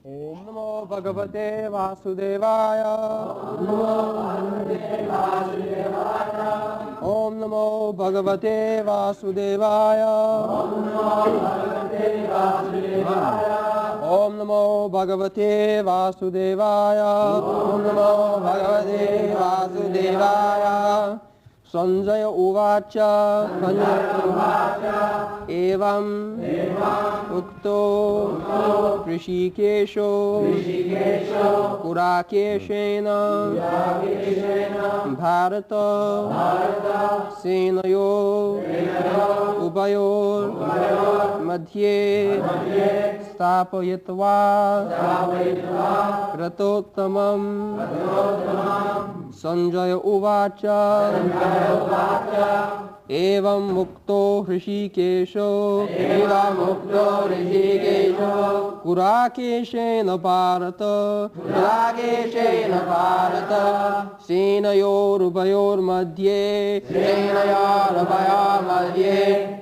Om Namo Bhagavate Vasudevaya. Om Namo Bhagavate Vasudevaya. Om Namo Bhagavate Vasudevaya. Om Namo Bhagavate Vasudevaya. Sanjaya Uvacha. Evam Ukto Rishikesho Kurakeshena Bharata Senayo Ubayor Madhye Stapayatva Ratottamam Sanjaya Uvacha Evam Mukto Rishikesho Kurakeshena Bharata Senayor Ubayor Madhye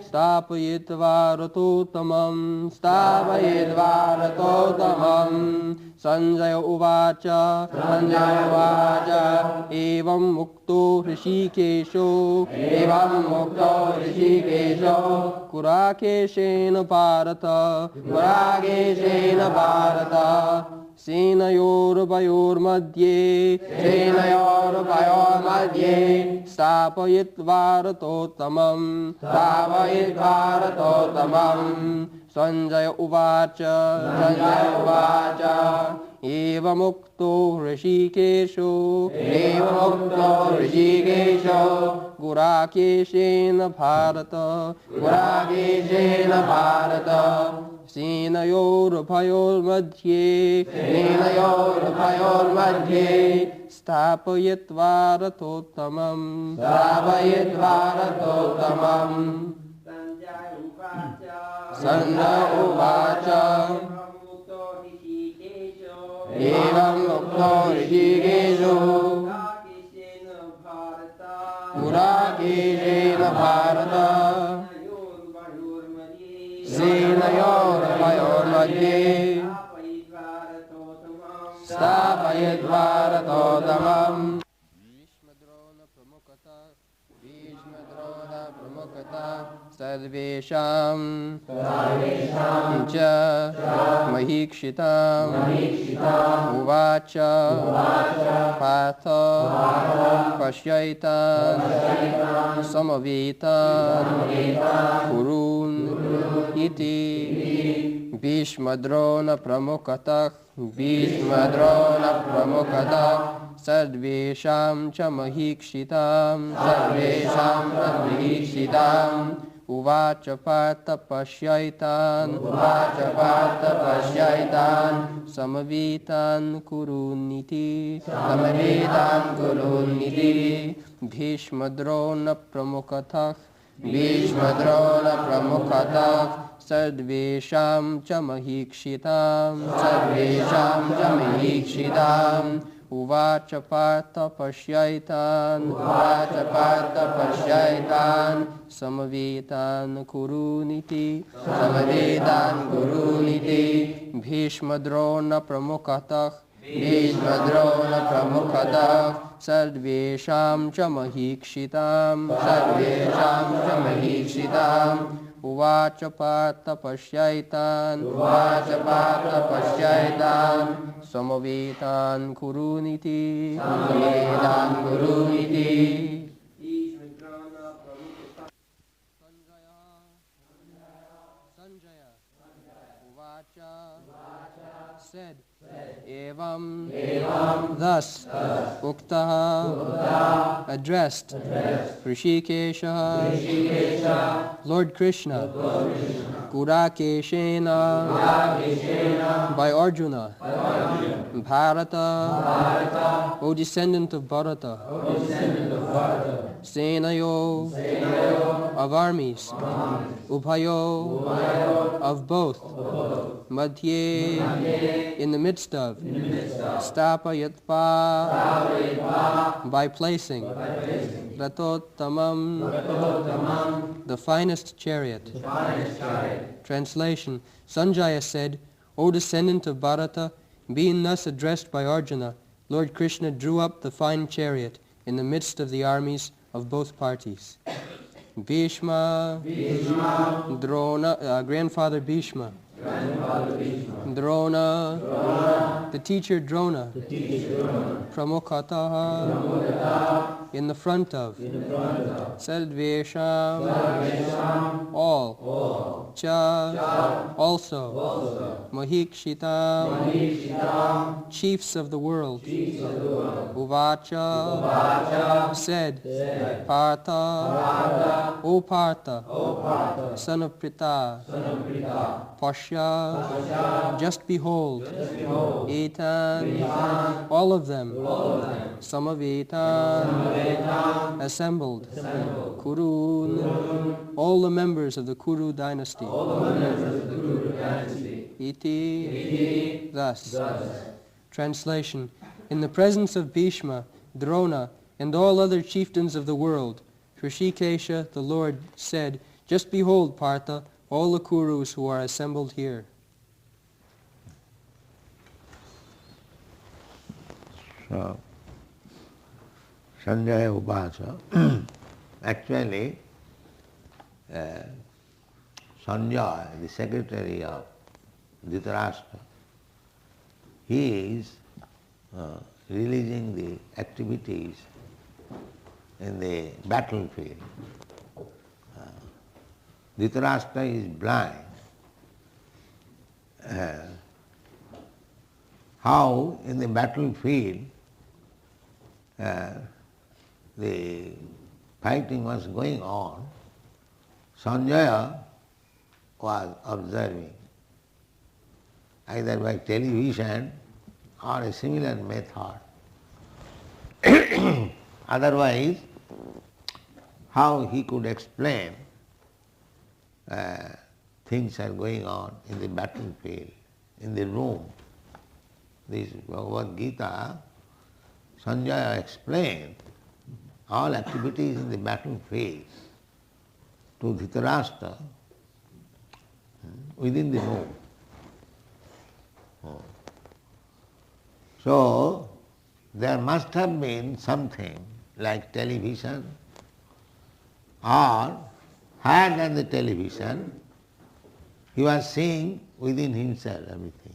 Stapayitva Ratottamam Sanjaya Uvacha Evam Mukto Rishikesho Kurakeshena Bharata Senayor Ubayor Madhye Stapayitva Ratottamam Sanjaya Uvacha Evam Mukto Rishikesho Kurakeshena Bharata Senayor Ubayor Madhye Stapayitva Ratottamam Sanjaya Uvacha Evam Mukto Rishikesho Kurakeshena Bharata Senayor Ubayor Madhye Stapayitva Ratottamam Bhishmadrona Pramukata Sarvesham Cha Mahikshitam Uvacha Patha Pashyaitan Samavitan Kurun Iti Bhishmadrona Pramukata Sarvesham Cha Mahikshitam Uvacha Partha Pashyaitan Samavitan Kuruniti Bhishmadrona Pramukatah Sarvesham Cha Mahikshitam Uvacha Partha Pashyaitan Samavitan Kuruniti Bhishmadrona Pramukatah Sarvesham Cha Mahikshitam Uvacha Partha Pashyaitan Samavitan Kuruniti Sanjaya Uvacha said Evam thus Uktaha addressed Rishikesha Lord Krishna Kurakeshena by Arjuna Bharata O descendant of Bharata Senayo of armies Ubhayo of both Madhye in the midst of Stapayatva by placing Ratottamam the finest chariot. Translation Sanjaya said, O descendant of Bharata, being thus addressed by Arjuna, Lord Krishna drew up the fine chariot in the midst of the armies of both parties. Bhishma, Drona, grandfather Bhishma, Drona, the teacher Drona, Pramukhataha, in the front of, Sarvesham, all, Cha, also, Mahikshita, chiefs of the world, Uvacha, said, Partha, O Partha, son of Pritha, Pashya, just behold, Etan, all of them, Samavetan, assembled, Kurun, all the members of the Kuru dynasty, Iti, thus. Translation. In the presence of Bhishma, Drona, and all other chieftains of the world, Hrishikesha, the Lord, said, just behold, Partha, all the Kurus who are assembled here. So, Sanjaya Upasa, actually, Sanjaya, the secretary of Dhritarashtra, he is releasing the activities in the battlefield. Dhritarashtra is blind. How in the battlefield the fighting was going on, Sanjaya was observing, either by television or a similar method. Otherwise, how he could explain things are going on in the battlefield, in the room. This Bhagavad Gītā, Sanjaya explained all activities in the battlefield to Dhritarashtra within the room. So, there must have been something like television, or higher than the television, he was seeing within himself everything.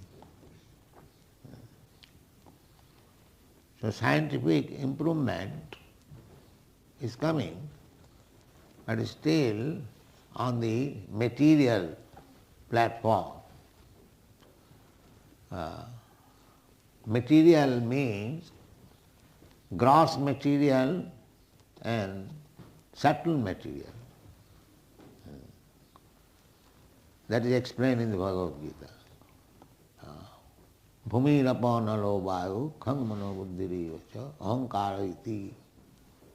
So scientific improvement is coming, but still on the material platform. Material means gross material and subtle material. That is explained in the Bhagavad Gītā. Bhumirapo nalo vayu khang mano buddhiriyo cha ahankara iti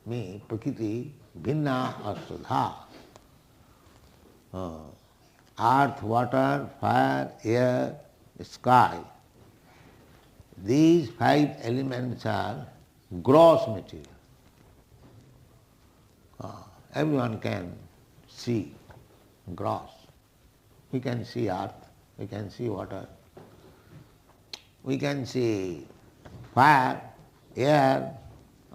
me prakriti bhinna asudha. Earth, water, fire, air, sky. These 5 elements are gross material. Everyone can see gross. We can see earth, we can see water, we can see fire, air,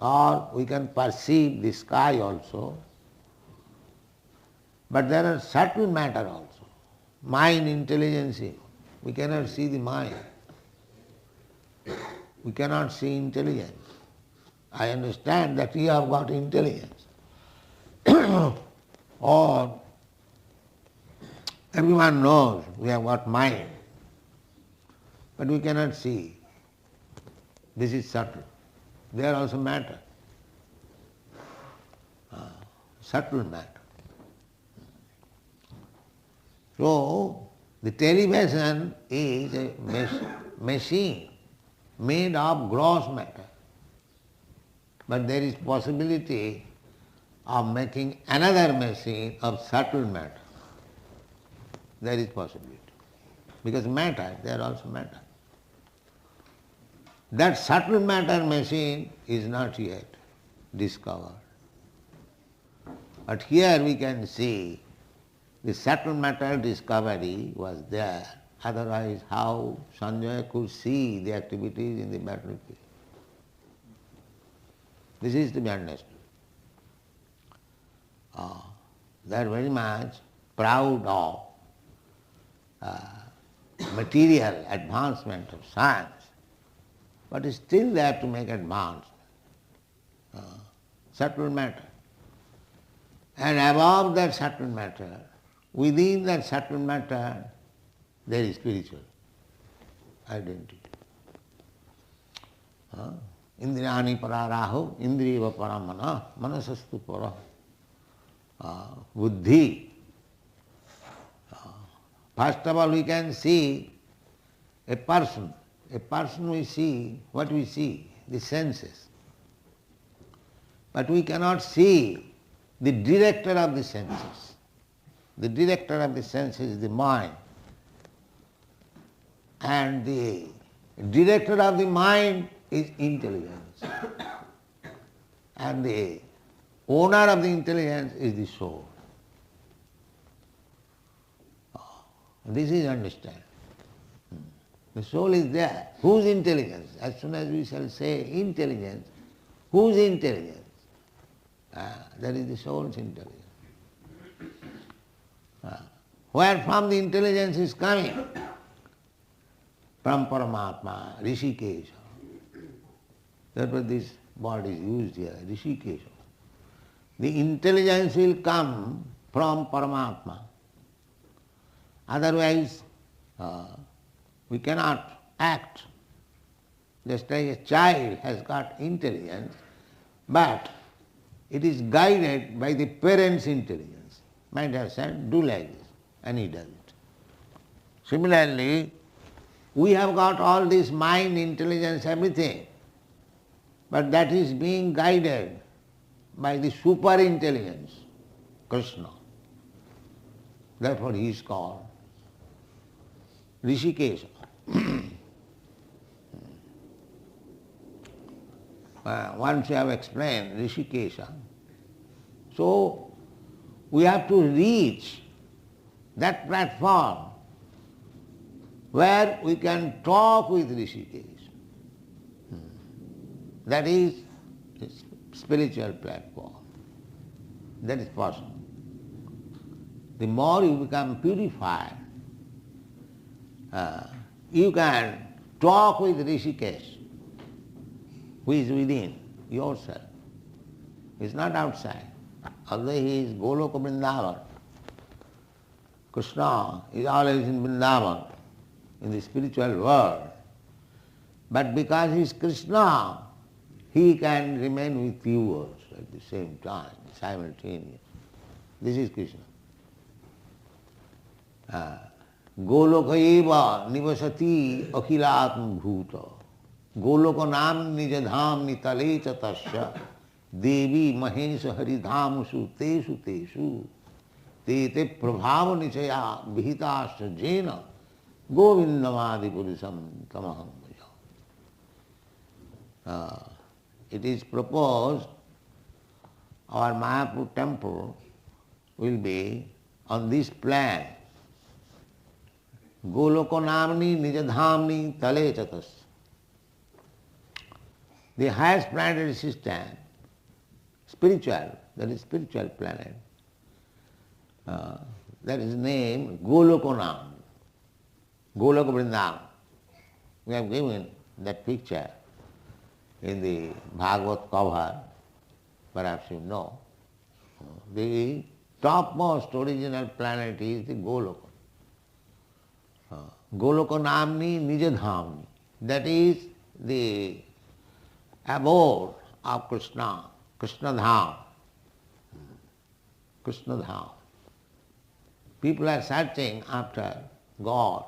or we can perceive the sky also. But there are subtle matter also. Mind, intelligence, we cannot see the mind. We cannot see intelligence. I understand that you have got intelligence. Or everyone knows we have got mind, but we cannot see. This is subtle. They are also matter. Subtle matter. So, the television is a machine made of gross matter. But there is possibility of making another machine of subtle matter. There is possibility. Because matter, they are also matter. That subtle matter machine is not yet discovered. But here we can see the subtle matter discovery was there Otherwise, how Sanjaya could see the activities in the battlefield? This is to be understood. They are very much proud of material advancement of science, but still they have to make advance. Subtle matter. And above that subtle matter, within that subtle matter, there is spiritual identity. Indriyani pararaho, indriyava paramana, manasastu para, buddhi. First of all, we can see a person. A person we see, what we see? The senses. But we cannot see the director of the senses. The director of the senses is the mind. And the director of the mind is intelligence. And the owner of the intelligence is the soul. This is understand. The soul is there. Whose intelligence? As soon as we shall say intelligence, whose intelligence? That is the soul's intelligence. Where from the intelligence is coming? From Paramatma, Rishikesha. Therefore this word is used here, Rishikesha. The intelligence will come from Paramatma. Otherwise, we cannot act. Just like a child has got intelligence, but it is guided by the parent's intelligence. Might have said, do like this, and he does it. Similarly, we have got all this mind, intelligence, everything, but that is being guided by the super intelligence, Krishna. Therefore he is called Rishikesha. Once we have explained Rishikesha, so we have to reach that platform where we can talk with Rishikesh. That is a spiritual platform. That is possible. The more you become purified, you can talk with Rishikesh, who is within yourself. He is not outside. Although he is Goloka Vrindavan, Krishna is always in Vrindavan, in the spiritual world. But because he is Krishna, he can remain with you also at the same time, simultaneously. This is Krishna. Goloka eva nivasati akhilatma bhuta. Goloka nam nijadham nitale chatasya devi mahesha haridhamusu tesu tesu te te prabhava nichaya vihitasya jena govindamadi purusam tamaham bhaja. It is proposed our Mayapur temple will be on this plan. Goloko namni nijadhamni tale chatas. The highest planetary system, spiritual, that is spiritual planet, that is named Golokonam, Goloka Vrindavan. We have given that picture in the Bhagavad cover, perhaps you know. The topmost original planet is the Goloka. Goloka Namni Nijadhamni. That is the abode of Krishna, Krishna Dham. Krishna Dham. People are searching after God.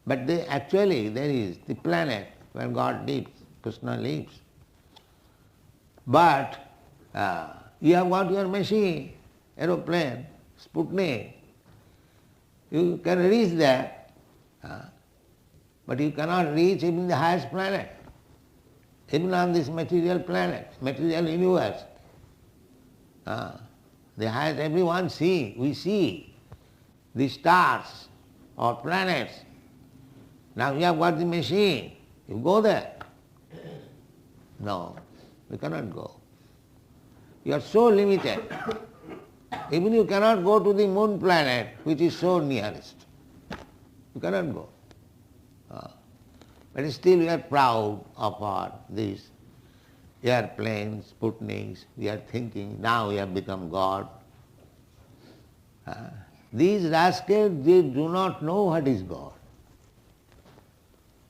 But actually there is the planet where God lives, Krishna lives. But you have got your machine, aeroplane, Sputnik. You can reach there, but you cannot reach even the highest planet, even on this material planet, material universe. The highest, everyone see, we see the stars or planets. Now you have got the machine, you go there. No, you cannot go. You are so limited. Even you cannot go to the moon planet, which is so nearest. You cannot go. But still we are proud of these airplanes, Sputniks. We are thinking, now we have become God. These rascals, they do not know what is God.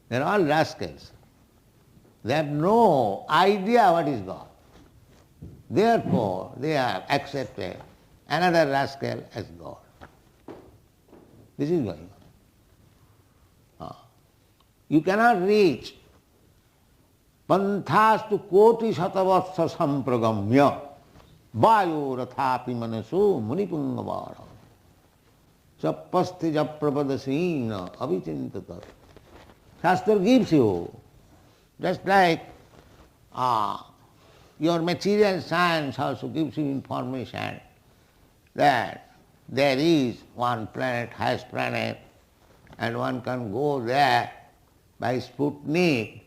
They are all rascals. They have no idea what is God. Therefore, they have accepted another rascal as God. This is going on. You cannot reach panthastu koti satavatsa sampragamya vayo rathapi manaso munipungavara sapasti japrapadasina avichintata. Shastra gives you, just like your material science also gives you information that there is one planet, highest planet, and one can go there by Sputnik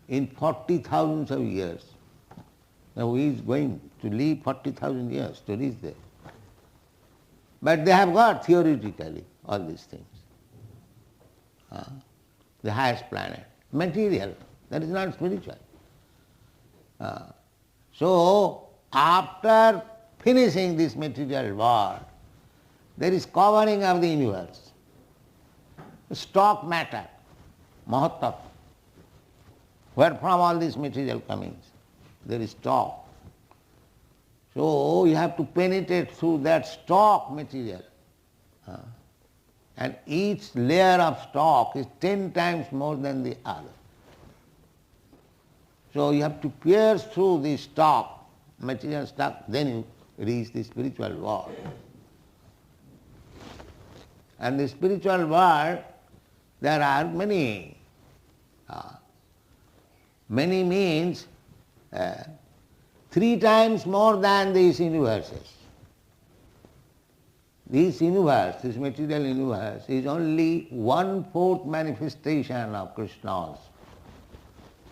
in 40,000 of years. Now he is going to live 40,000 years to reach there. But they have got theoretically all these things. The highest planet, material, that is not spiritual. So after finishing this material world, there is covering of the universe. Stock matter, mahattva, where from all this material comings, there is stock. So you have to penetrate through that stock material. And each layer of stock is 10 times more than the other. So you have to pierce through the stock, material stock, then you reach the spiritual world. And the spiritual world, there are many. Many means 3 times more than these universes. This universe, this material universe, is only 1/4 manifestation of Krishna's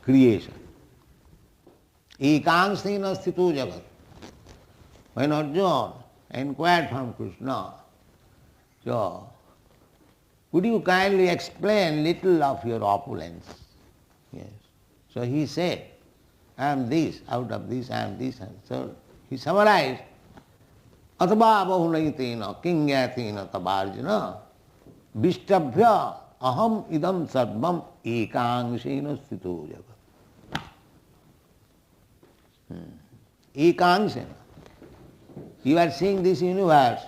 creation. Ekangsena sthito jagat. When Arjuna inquired from Krishna, so would you kindly explain little of your opulence? Yes. So he said, I am this, out of this I am this. And so he summarized, Atva bahunaitina kingatina tabarjana vishtabhya aham idam sarvam ekangsena sthito jagat. Ekangsena. You are seeing this universe.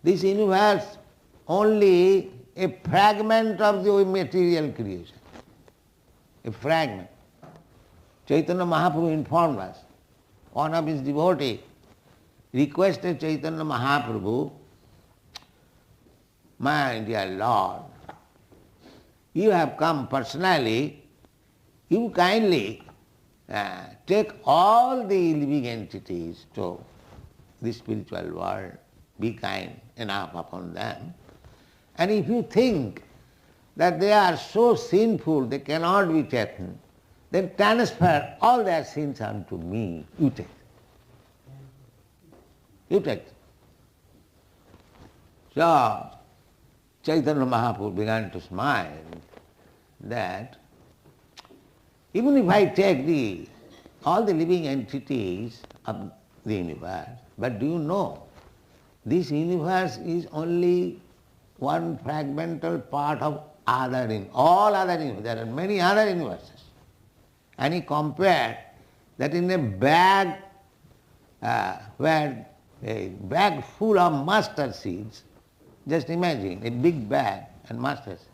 This universe only a fragment of the material creation. A fragment. Chaitanya Mahaprabhu informed us. One of his devotees requested Chaitanya Mahaprabhu, my dear Lord, you have come personally, you kindly take all the living entities to the spiritual world, be kind enough upon them. And if you think that they are so sinful they cannot be taken, then transfer all their sins unto me. You take. You take. So Chaitanya Mahaprabhu began to smile that even if I take all the living entities of the universe, but do you know, this universe is only one fragmental part of all other universes. There are many other universes. And he compared that in a bag where a bag full of mustard seeds, just imagine a big bag and mustard seeds.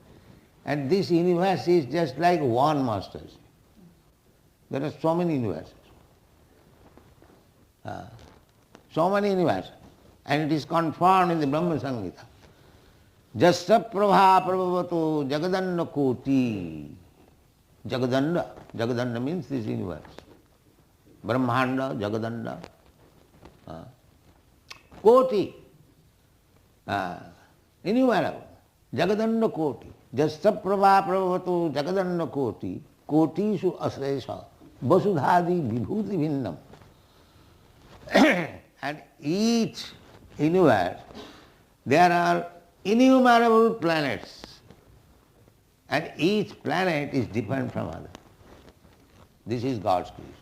And this universe is just like one mustard seed. There are so many universes. So many universes. And it is confirmed in the Brahma Samhita. Jasya prabha prabhavato jagadanna koti. Jagadanda. Jagadanda means this universe. Brahmanda, Jagadanda, Koti, innumerable, Jagadanda Koti, Jastaprabha Prabhavato Jagadanda Koti, Kotishu Asresha, Vasudhadi Vibhuti Vinnam. And each universe, there are innumerable planets, and each planet is different from other. This is God's creation.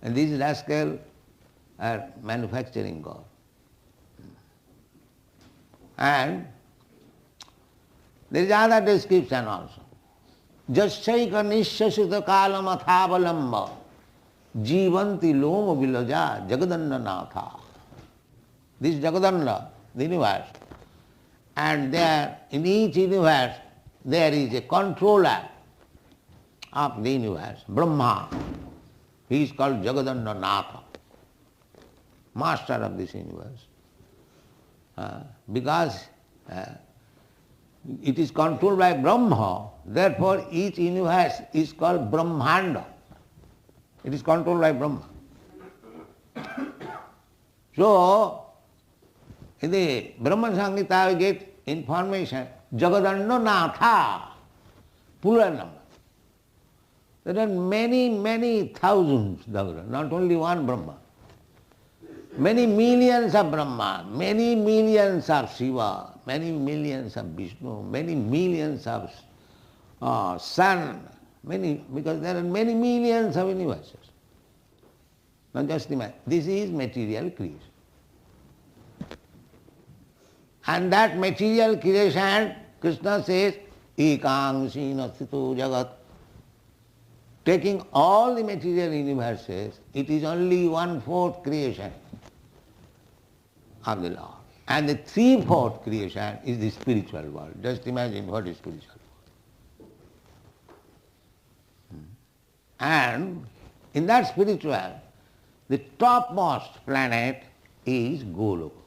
And these rascals are manufacturing God. And there is other description also. Jasyaika nishasita kalam athavalamba jivanti loma vilaja jagadanda natha. This Jagadanda, the universe, and there in each universe there is a controller of the universe, Brahma. He is called Jagadanda Natha, master of this universe. Because it is controlled by Brahma, therefore each universe is called Brahmanda. It is controlled by Brahma. So, in the Brahma Samhita we get information, Jagadanda Natha, plural number. There are many, many thousands, not only one Brahma. Many millions of Brahma, many millions of Shiva, many millions of Vishnu, many millions of sun, because there are many millions of universes. Now just imagine, this is material creation. And that material creation, Krishna says, Ekāṅsīna sthito jagat. Taking all the material universes, it is only 1/4 creation of the Lord. And the 3/4 creation is the spiritual world. Just imagine what is spiritual world. And in that spiritual, the topmost planet is Goloka.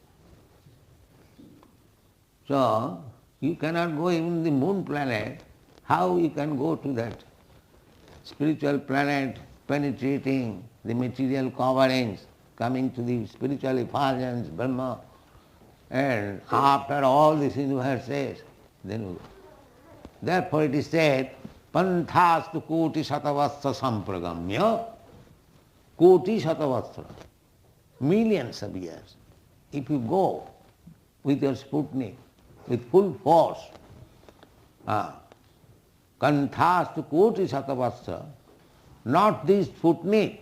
So, you cannot go even the moon planet. How you can go to that spiritual planet, penetrating the material coverings, coming to the spiritual effulgence, Brahma, and after all this universes, then therefore it is said, Panthastu koti satavastra sampragamya, koti satavastra, millions of years. If you go with your Sputnik, with full force, Kanthastu koti satavastra, not this Sputnik,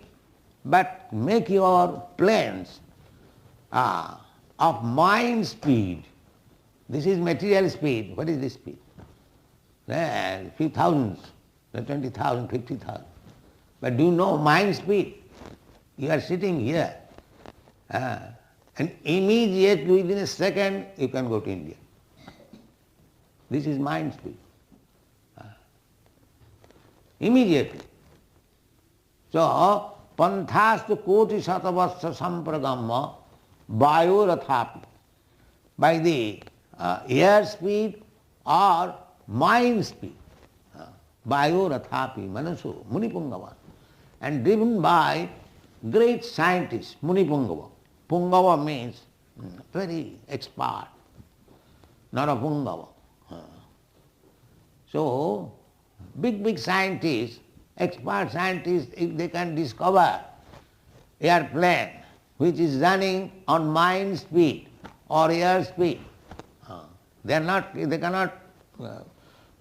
but make your planes of mind speed. This is material speed. What is this speed? A few thousands, 20,000, 50,000. But do you know mind speed? You are sitting here, and immediately within a second you can go to India. This is mind speed. Immediately. So, Panthastu koti satavastra sampragamma vayorathapi. By the air speed or mind speed. Vayorathapi manasu munipungava. And driven by great scientists, Munipungava. Pungava means very expert, not a Pungava. So, big scientists, expert scientists, if they can discover airplane which is running on mind speed or air speed, they cannot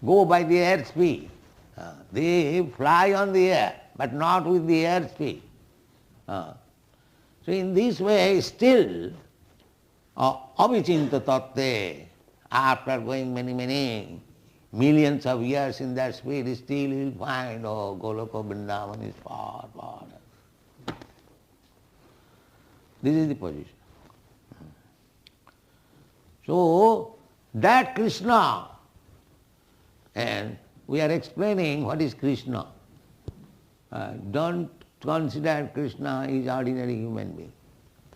go by the air speed. They fly on the air, but not with the air speed. So in this way, still, avichinta tatte, after going many millions of years in that speed, still you will find, Goloka Vrindavan is far. This is the position. So, that Krishna, and we are explaining what is Krishna. Don't consider Krishna is ordinary human being.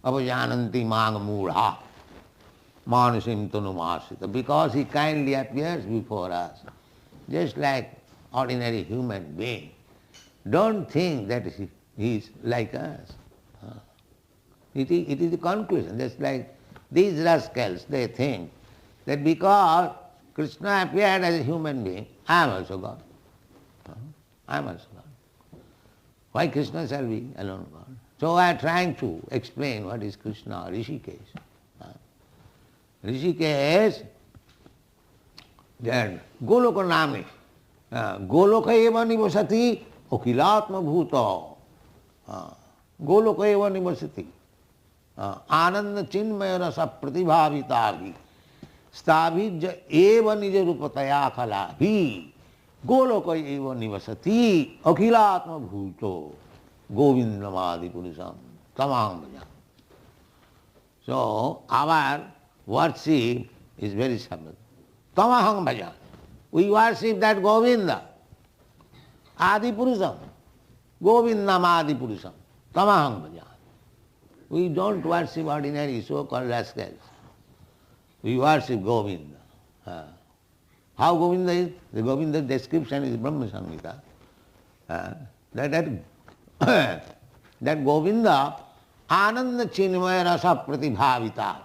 Avajananti maga mudha, manusim tanumasita, because he kindly appears before us, just like ordinary human being. don't think that he is like us. It is the conclusion. Just like these rascals, they think that because Krishna appeared as a human being, I am also God. I am also God. Why Krishna shall be alone God? So I am trying to explain what is Krishna, Rishikesh. Rishikesh, that Goloka Nami, Goloka eva nivasati okilatma bhuta. Goloka eva nivasati. Ananda chinmaya rasa pratibhavitavi. Stabhija eva nija rupataya khalabhi. Goloka eva nivasati akhilatma bhuto govindamadi purisam tamam bhaja. So our worship is very simple. Tamaham bhaja. We worship that Govinda, Adi Purusam, Govindam Adi Purusam, Tamaham bhaja. We don't worship ordinary so-called rascals. We worship Govinda. How Govinda is? The Govinda description is Brahma Samhita. That Govinda, Ananda Chinmaya Rasa Pratibhavita.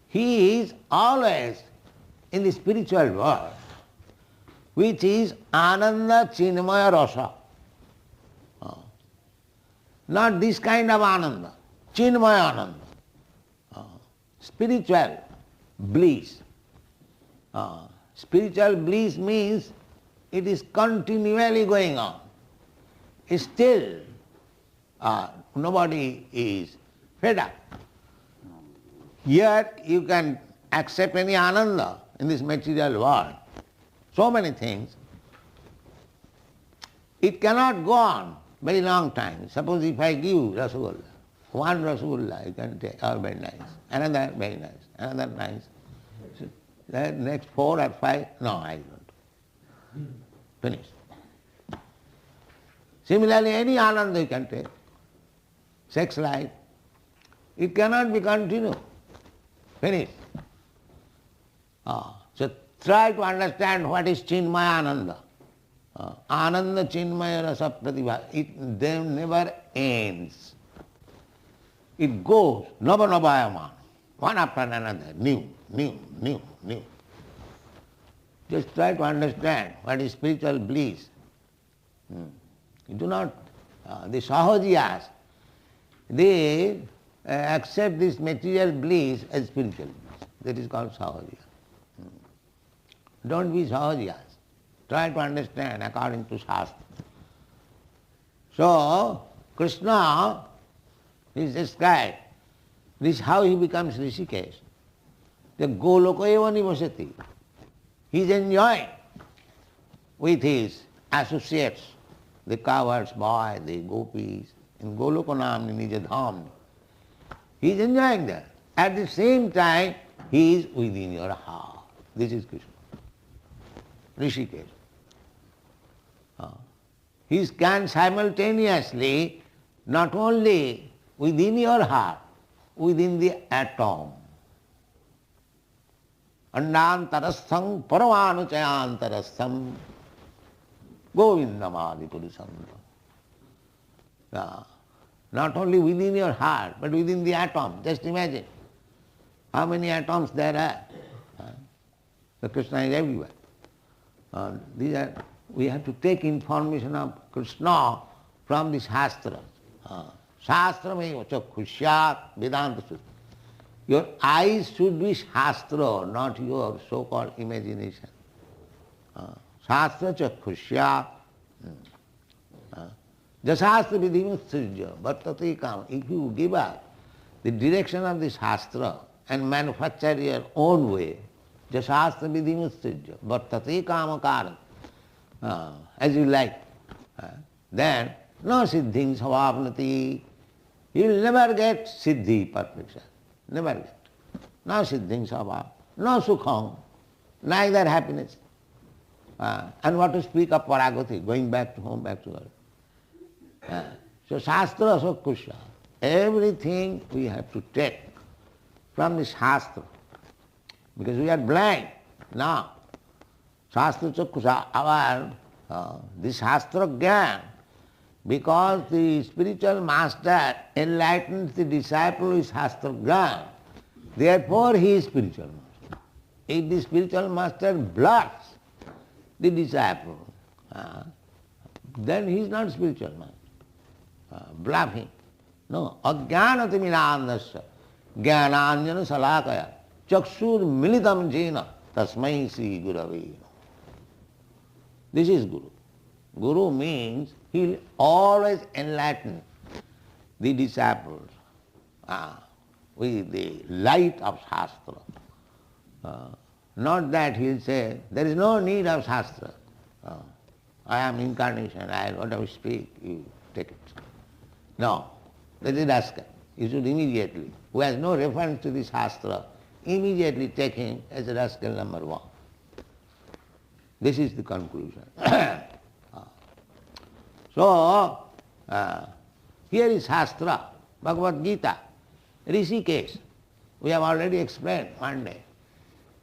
He is always in the spiritual world, which is Ananda Chinmaya Rasa. Not this kind of Ananda, Chinmaya Ananda. Spiritual bliss. Spiritual bliss means it is continually going on. Still, nobody is fed up. Yet you can accept any Ananda in this material world. So many things. It cannot go on very long time. Suppose if I give Rasagulla, one Rasagulla you can take, oh, very nice, another very nice, another nice. So, the next 4 or 5, no, I don't. Finish. Similarly, any Ananda you can take. Sex life, it cannot be continued. Finish. So try to understand what is Chinmaya Ananda. Ananda Chinmaya Rasa Pratibha. It never ends. It goes, Nava, one after another, new. Just try to understand what is spiritual bliss. You do not, the Sahajiyas, they accept this material bliss as spiritual bliss. That is called Sahajiya. Don't be Sahajiyas. Try to understand according to Shastra. So, Krishna is described. This is how he becomes Rishikesh. The Goloka eva nivasati. He is enjoying with his associates, the cowards boy, the gopis, in Goloka namni nija dhamni. He is enjoying that. At the same time, he is within your heart. This is Krishna. Rishikesh. He can simultaneously not only within your heart, within the atom. Andantarastham paramanuchayantarastham govindamadi purusam. Not only within your heart, but within the atom. Just imagine how many atoms there are. So Krishna is everywhere. We have to take information of Krishna from the Shastra. Shastra-meva chakkhusyat Vedanta Sutta. Your eyes should be Shastra, not your so-called imagination. Shastra chakkhusyat. Jasastra vidhimutsujya vartate kama. If you give up the direction of the Shastra and manufacture your own way, jasastra vidhimutsujya vartate kama karam, as you like, then no siddhing savapnati. You will never get siddhi, perfection. Never get. No siddhing savap, no sukham, neither happiness. And what to speak of paragati, going back to home, back to earth. So Shastra Sakusha, everything we have to take from the Shastra, because we are blind now. Shastra Chakusha, our the Shastra Gyan, because the spiritual master enlightens the disciple with Shastra Gyan, therefore he is spiritual master. If the spiritual master blocks the disciple, then he is not spiritual master. Bluffing. No. Ajnanati minandasya jnananjana salakaya chakshur militam jena tasmai sri gurave. This is Guru. Guru means he will always enlighten the disciples with the light of Shastra. Not that he will say, there is no need of Shastra. I am incarnation, whatever speak, you take it. No, that is rascal. You should immediately, who has no reference to the Shastra, immediately take him as a rascal number one. This is the conclusion. So, here is Shastra, Bhagavad Gita, Rishikesh. We have already explained one day.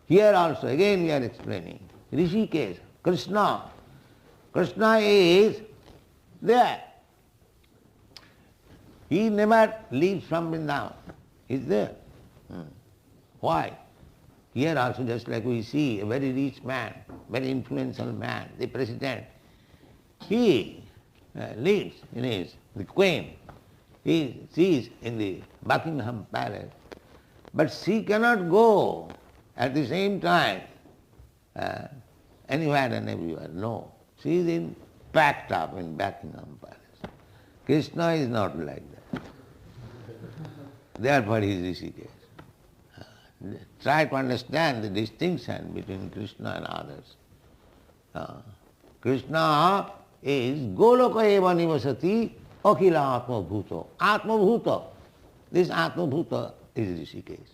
Here also, again we are explaining. Rishikesh, Krishna. Krishna is there. He never leaves from Vrindavan. He is there. Why? Here also, just like we see a very rich man, very influential man, the president, he lives in the queen. She is in the Buckingham Palace. But she cannot go at the same time anywhere and everywhere. No. She is packed up in Buckingham Palace. Krishna is not like that. Therefore he is Rishikesh. Try to understand the distinction between Krishna and others. Krishna is Goloka eva nivasati akhila atma bhuto. Atma bhuta. This atma bhuta is Rishikesh.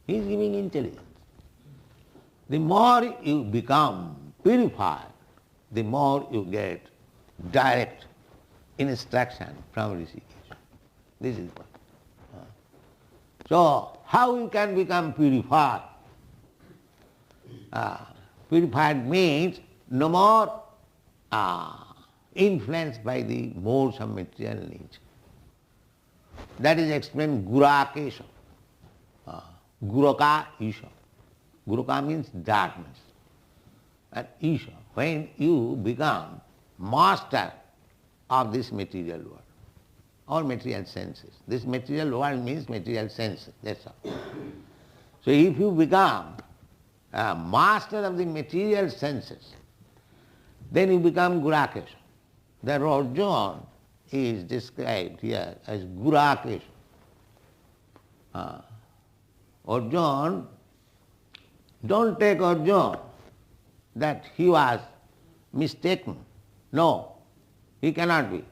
He is giving intelligence. The more you become purified, the more you get direct instruction from Rishikesh. This is what. So, how you can become purified? Purified means no more influenced by the modes of material nature. That is explained Gurakesha. Guraka Isha. Guraka means darkness. And Isha, when you become master of this material world, all material senses. This material world means material senses, that's all. So if you become a master of the material senses, then you become Gurakesha. The Arjuna is described here as Gurakesha. Arjuna, don't take Arjuna that he was mistaken. No, he cannot be.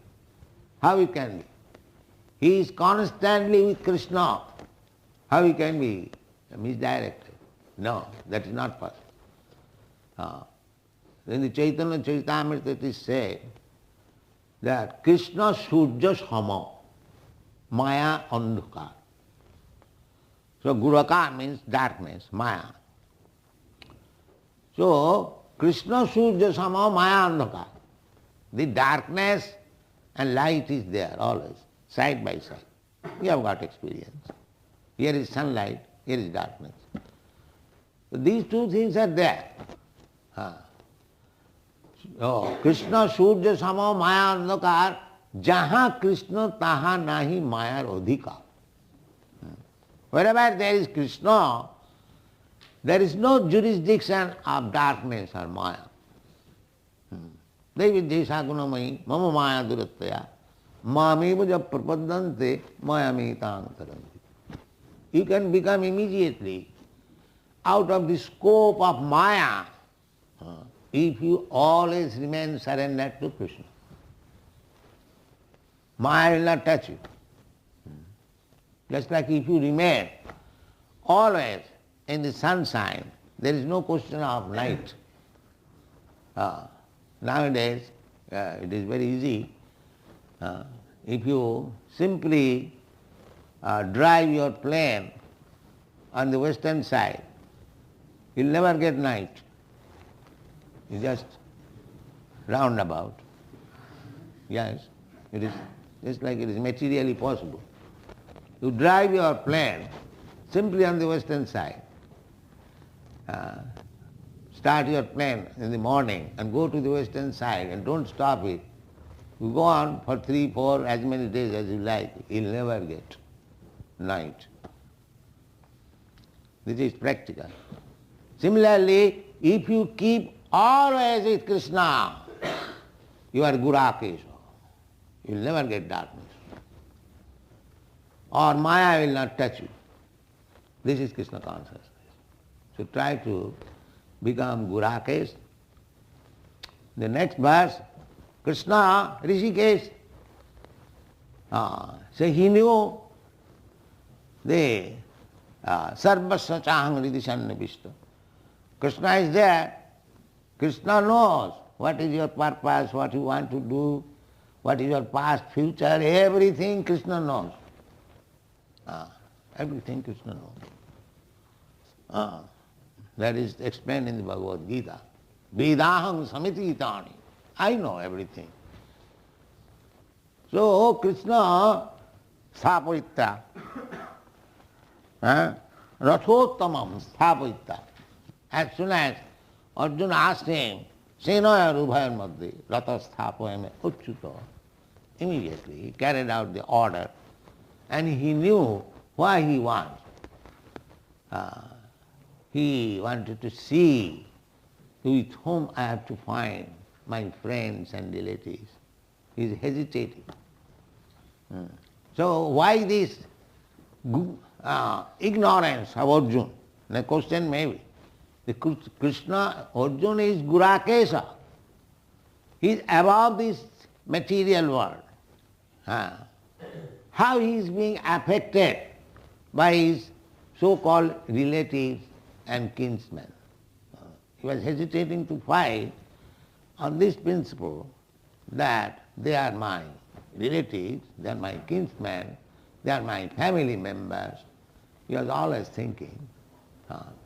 How he can be? He is constantly with Krishna. How he can be misdirected? No, that is not possible. In the Chaitanya Charitamrita it is said that Krishna Surya Sama, Maya Andhukar. So Guraka means darkness, Maya. So Krishna Surya Sama, Maya Andhukar. The darkness and light is there always, side by side. We have got experience. Here is sunlight, here is darkness. So these two things are there. So, Krishna Surya Sama Maya Andhakar, Jaha Krishna Taha Nahi Mayar Adhikar. Wherever there is Krishna, there is no jurisdiction of darkness or Maya. Devi Jesha Gunamayi Mama Maya Durattaya Mameva Jab Prapadante Maya Mitaantaranti. You can become immediately out of the scope of Maya if you always remain surrendered to Krishna. Maya will not touch you. Just like if you remain always in the sunshine, there is no question of night. Nowadays, it is very easy. If you simply drive your plane on the western side, you'll never get night. You just roundabout. Yes, it is just like it is materially possible. You drive your plane simply on the western side. Start your plane in the morning and go to the western side and don't stop it. You go on for 3, 4, as many days as you like. You'll never get night. This is practical. Similarly, if you keep always with Krishna, you are Gurakesha. You will never get darkness. Or Maya will not touch you. This is Krishna consciousness. So try to become Gurakesh. The next verse, Krishna, Rishikesh. So he knew the Sarvasya Chahang Ridhi Sannivishta. Krishna is there. Krishna knows what is your purpose, what you want to do, what is your past, future, everything Krishna knows. Everything Krishna knows. That is explained in the Bhagavad Gītā. Vedaham samiti itani. I know everything. So Krishna sthapayitta. Rathottamam sthapayitta. As soon as Arjuna asked him, Senaya Rubhayar Madhya, Ratha Sthapayame Uchchuta, immediately he carried out the order and he knew why he wants. He wanted to see with whom I have to find my friends and relatives. He is hesitating. So why this ignorance of Arjuna? The question may be, the Krishna, Arjuna is Gurakesha. He is above this material world. How he is being affected by his so-called relatives and kinsmen. He was hesitating to fight on this principle that they are my relatives, they are my kinsmen, they are my family members. He was always thinking.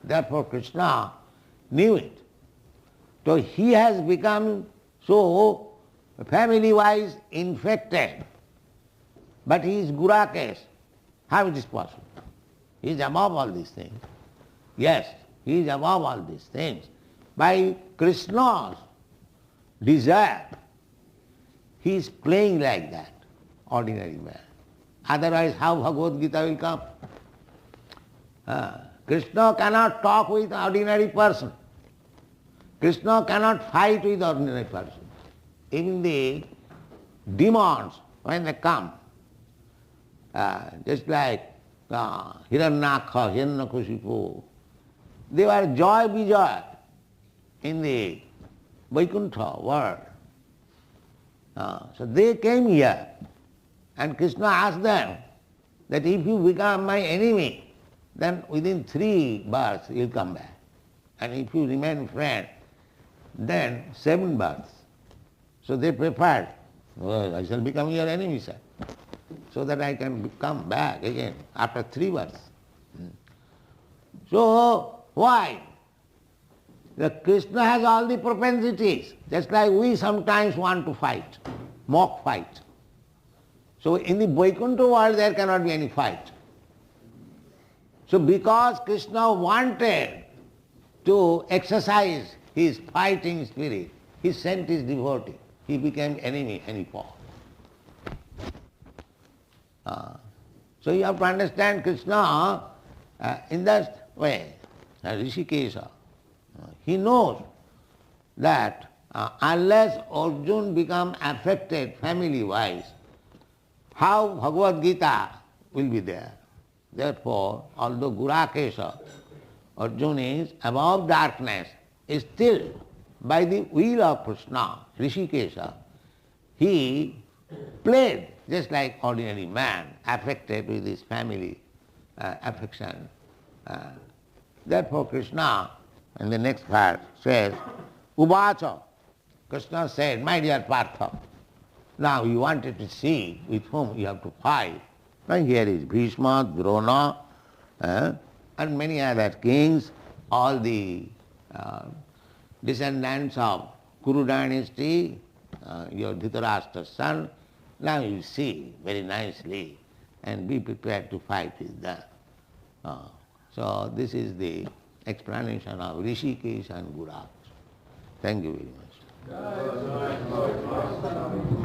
Therefore Krishna knew it. So he has become so family-wise infected, but he is Gurakesh. How it is possible? He is above all these things. Yes, he is above all these things. By Krishna's desire, he is playing like that, ordinary man. Otherwise, how Bhagavad Gītā will come? Krishna cannot talk with ordinary person. Krishna cannot fight with ordinary person. Even the demons, when they come, just like Hiranyakha, Hiranyakashipu, they were joy vijay in the Vaikuntha world. So they came here and Krishna asked them that if you become my enemy, then within 3 births you'll come back. And if you remain friend, then 7 births. So they prepared, well, I shall become your enemy, sir, so that I can come back again after 3 births. So why? The Krishna has all the propensities, just like we sometimes want to fight, mock fight. So in the Vaikuntha world there cannot be any fight. So because Krishna wanted to exercise his fighting spirit, he sent his devotee. He became enemy and he fought. So you have to understand Krishna in that way, Rishikesha. He knows that unless Arjuna become affected family-wise, how Bhagavad Gītā will be there. Therefore, although Gurakesha, Arjuna is above darkness, still by the will of Krishna, Rishikesha, he played just like ordinary man, affected with his family affection. Therefore Krishna, in the next verse, says, Uvacha, Krishna said, my dear Partha, now you wanted to see with whom you have to fight. Now here is Bhishma, Drona, and many other kings, all the descendants of Kuru dynasty, your Dhritarashtra's son, now you see very nicely and be prepared to fight with them. So this is the explanation of Rishikesh and Guraks. Thank you very much.